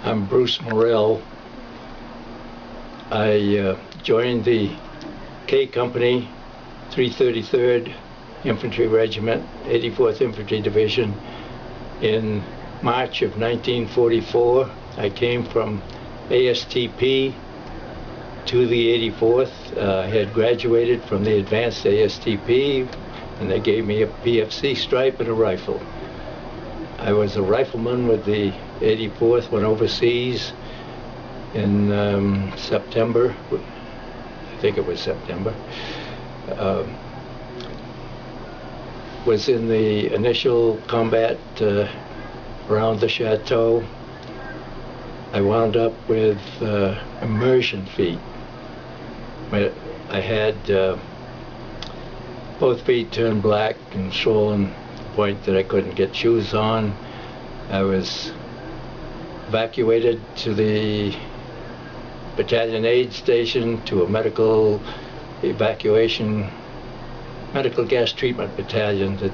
I'm Bruce Morrell. I joined the K Company, 333rd Infantry Regiment, 84th Infantry Division in March of 1944. I came from ASTP to the 84th. I had graduated from the advanced ASTP, and they gave me a PFC stripe and a rifle. I was a rifleman with the 84th, went overseas in September. I think it was September. Was in the initial combat around the chateau. I wound up with immersion feet. I had both feet turned black and swollen to the point that I couldn't get shoes on. I was evacuated to the battalion aid station, to a medical evacuation, medical gas treatment battalion that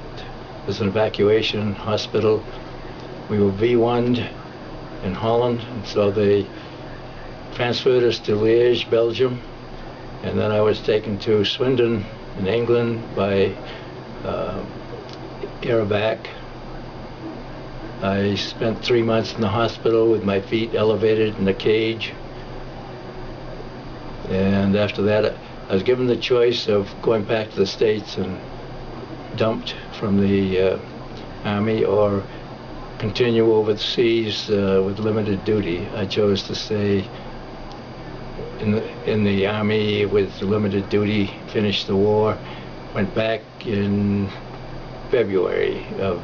was an evacuation hospital. We were V1'd in Holland, and so they transferred us to Liège, Belgium, and then I was taken to Swindon in England by Interveiw. I spent 3 months in the hospital with my feet elevated in a cage, and after that I was given the choice of going back to the States and dumped from the Army, or continue overseas with limited duty. I chose to stay in the Army with limited duty, finished the war, went back in February of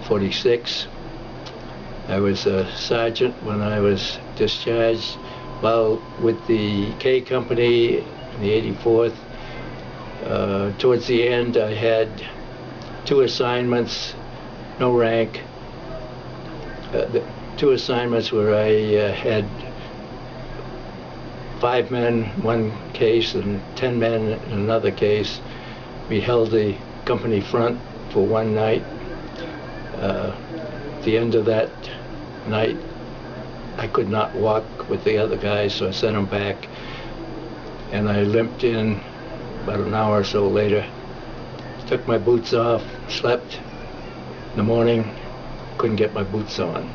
'46. I was a sergeant when I was discharged. While with the K Company in the 84th, towards the end I had 2 assignments, no rank. The 2 assignments where I had 5 men in one case and 10 men in another case. We held the company front for one night. At the end of that night, I could not walk with the other guys, so I sent them back, and I limped in about an hour or so later. Took my boots off, slept. In the morning, couldn't get my boots on.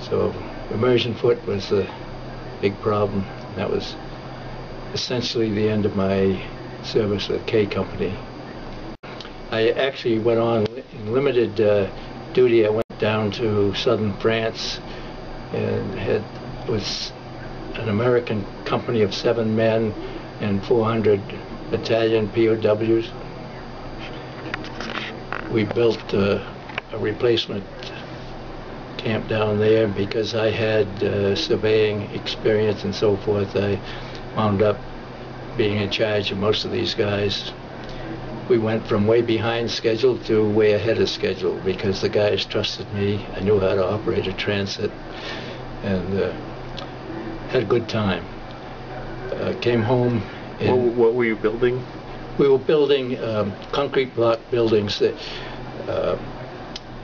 So immersion foot was a big problem. That was essentially the end of my service with K Company. I actually went on in limited duty. I went down to southern France and was an American company of 7 men and 400 Italian POWs. We built a replacement camp down there. Because I had surveying experience and so forth, I wound up being in charge of most of these guys. We went from way behind schedule to way ahead of schedule because the guys trusted me. I knew how to operate a transit, and had a good time. Came home. What were you building? We were building concrete block buildings. That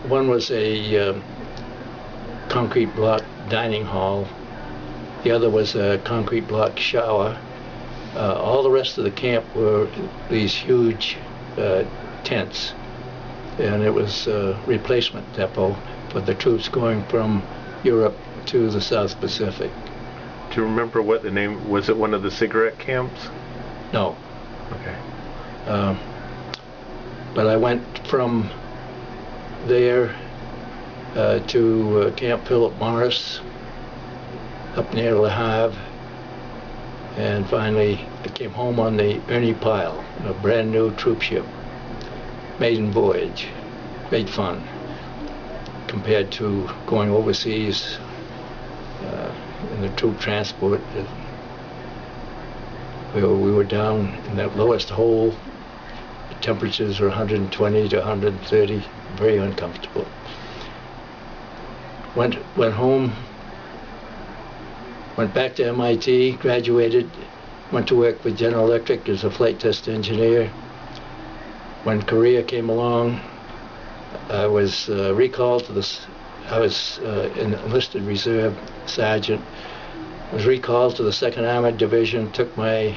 one was a concrete block dining hall. The other was a concrete block shower. All the rest of the camp were these huge tents, and it was a replacement depot for the troops going from Europe to the South Pacific. Do you remember what the name was? It one of the cigarette camps? No. Okay. But I went from there to Camp Philip Morris up near Le Havre, and finally I came home on the Ernie Pyle, a brand new troop ship. Maiden voyage, great fun compared to going overseas in the troop transport. We were down in that lowest hole. The temperatures were 120 to 130, very uncomfortable. Went home, went back to MIT, graduated, went to work with General Electric as a flight test engineer. When Korea came along, I was recalled to the I was an enlisted reserve sergeant. I was recalled to the 2nd Armored Division, took my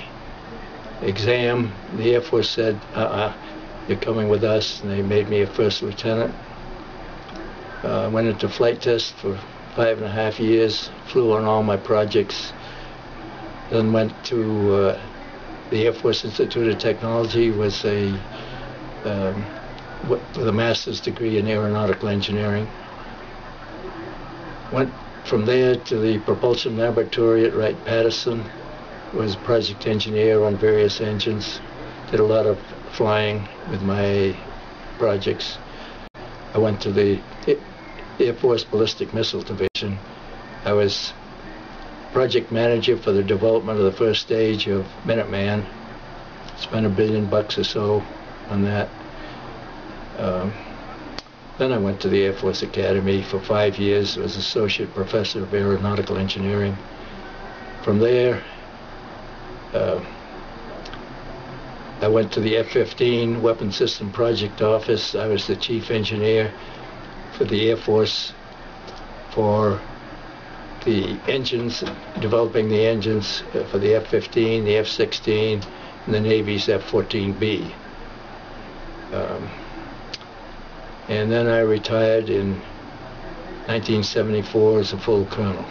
exam. The Air Force said, you're coming with us, and they made me a first lieutenant. I went into flight test for 5.5 years, flew on all my projects, then went to the Air Force Institute of Technology, was with a master's degree in aeronautical engineering. Went from there to the propulsion laboratory at Wright-Patterson, was project engineer on various engines, did a lot of flying with my projects. I went to the Air Force Ballistic Missile Division. I was project manager for the development of the first stage of Minuteman. Spent $1 billion or so on that. Then I went to the Air Force Academy for 5 years. I was associate professor of aeronautical engineering. From there, I went to the F-15 Weapon System Project Office. I was the chief engineer for the Air Force for the engines, developing the engines for the F-15, the F-16, and the Navy's F-14B. And then I retired in 1974 as a full colonel.